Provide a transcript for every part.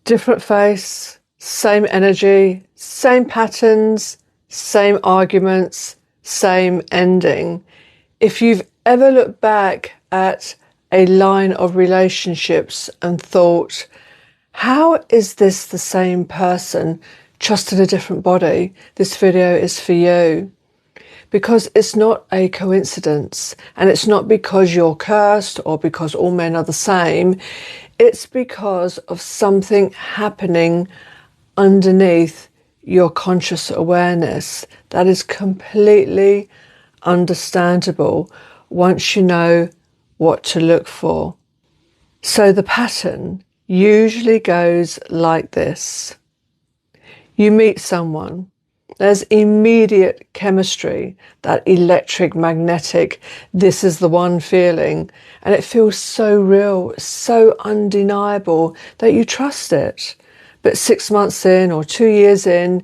Different face, same energy, same patterns, same arguments, same ending. If you've ever looked back at a line of relationships and thought, how is this the same person, just in a different body? This video is for you. Because it's not a coincidence, and it's not because you're cursed or because all men are the same. It's because of something happening underneath your conscious awareness that is completely understandable once you know what to look for. So the pattern usually goes like this. You meet someone. There's immediate chemistry, that electric, magnetic, this is the one feeling. And it feels so real, so undeniable that you trust it. But 6 months in or 2 years in,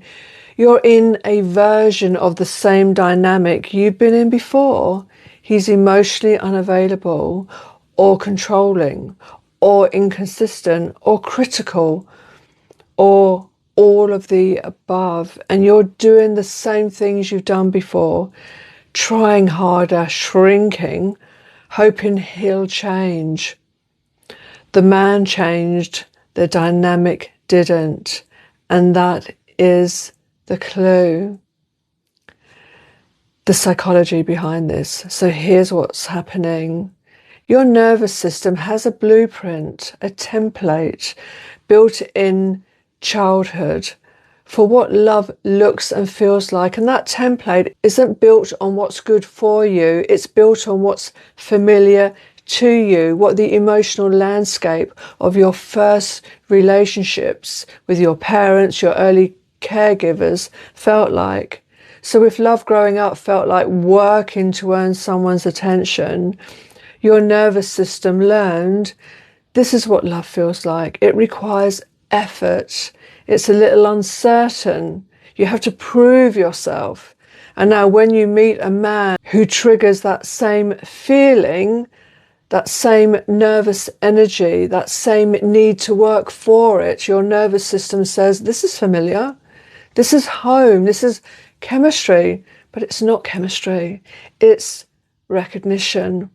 you're in a version of the same dynamic you've been in before. He's emotionally unavailable or controlling or inconsistent or critical or all of the above, and you're doing the same things you've done before, trying harder, shrinking, hoping he'll change. The man changed, the dynamic didn't, and that is the clue. The psychology behind this. So here's what's happening. Your nervous system has a blueprint, a template built in childhood for what love looks and feels like, and that template isn't built on what's good for you, it's built on what's familiar to you, what the emotional landscape of your first relationships with your parents, your early caregivers felt like. So if love growing up felt like working to earn someone's attention, your nervous system learned this is what love feels like. It requires effort. It's a little uncertain. You have to prove yourself. And now when you meet a man who triggers that same feeling, that same nervous energy, that same need to work for it, your nervous system says, this is familiar. This is home. This is chemistry. But it's not chemistry. It's recognition.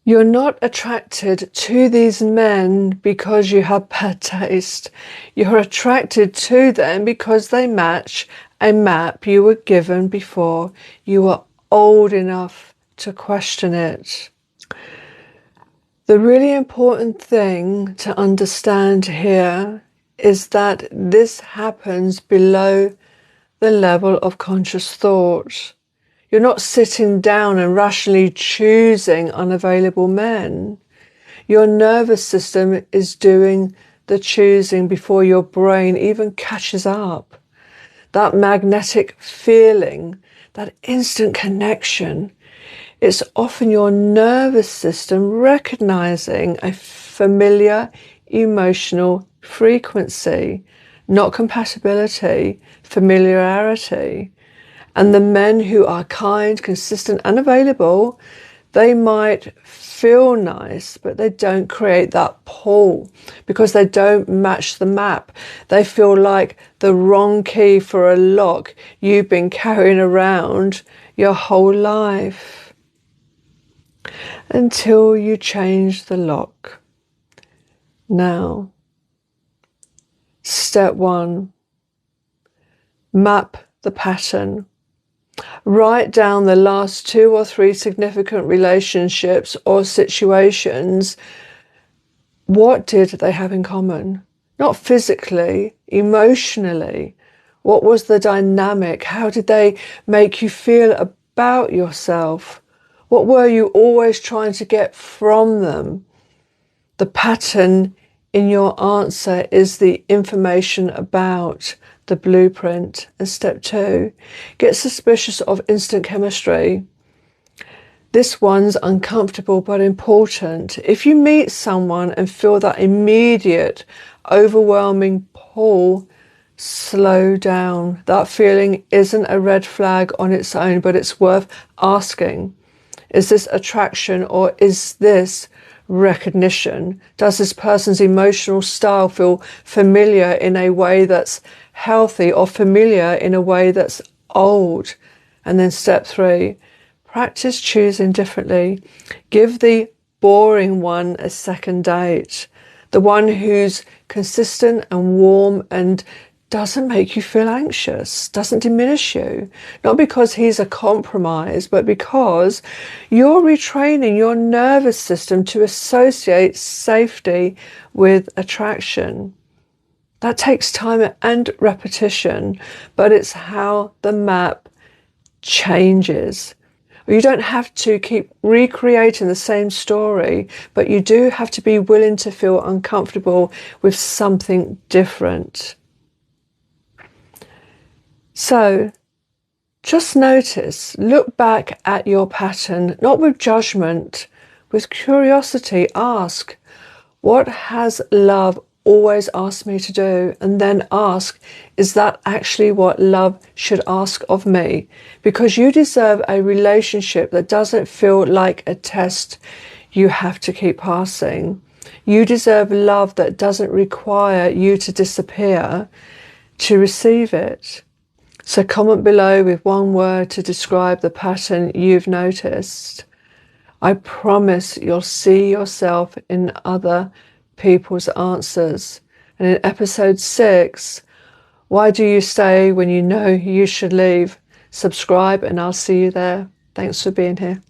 You're not attracted to these men because you have bad taste. You're attracted to them because they match a map you were given before you were old enough to question it. The really important thing to understand here is that this happens below the level of conscious thought. You're not sitting down and rationally choosing unavailable men. Your nervous system is doing the choosing before your brain even catches up. That magnetic feeling, that instant connection, it's often your nervous system recognizing a familiar emotional frequency, not compatibility, familiarity. And the men who are kind, consistent, and available, they might feel nice, but they don't create that pull because they don't match the map. They feel like the wrong key for a lock you've been carrying around your whole life until you change the lock. Now, step 1, map the pattern. Write down the last 2 or 3 significant relationships or situations. What did they have in common? Not physically, emotionally. What was the dynamic? How did they make you feel about yourself? What were you always trying to get from them? The pattern in your answer is the information about the blueprint. And step 2, get suspicious of instant chemistry. This one's uncomfortable but important. If you meet someone and feel that immediate, overwhelming pull, slow down. That feeling isn't a red flag on its own, but it's worth asking. Is this attraction or is this recognition? Does this person's emotional style feel familiar in a way that's healthy or familiar in a way that's old? And then step 3, practice choosing differently. Give the boring one a second date. The one who's consistent and warm and doesn't make you feel anxious, doesn't diminish you. Not because he's a compromise, but because you're retraining your nervous system to associate safety with attraction. That takes time and repetition, but it's how the map changes. You don't have to keep recreating the same story, but you do have to be willing to feel uncomfortable with something different. So just notice, look back at your pattern, not with judgment, with curiosity. Ask, what has love always asked me to do? And then ask, is that actually what love should ask of me? Because you deserve a relationship that doesn't feel like a test you have to keep passing. You deserve love that doesn't require you to disappear to receive it. So comment below with one word to describe the pattern you've noticed. I promise you'll see yourself in other people's answers. And in episode 6, why do you stay when you know you should leave? Subscribe and I'll see you there. Thanks for being here.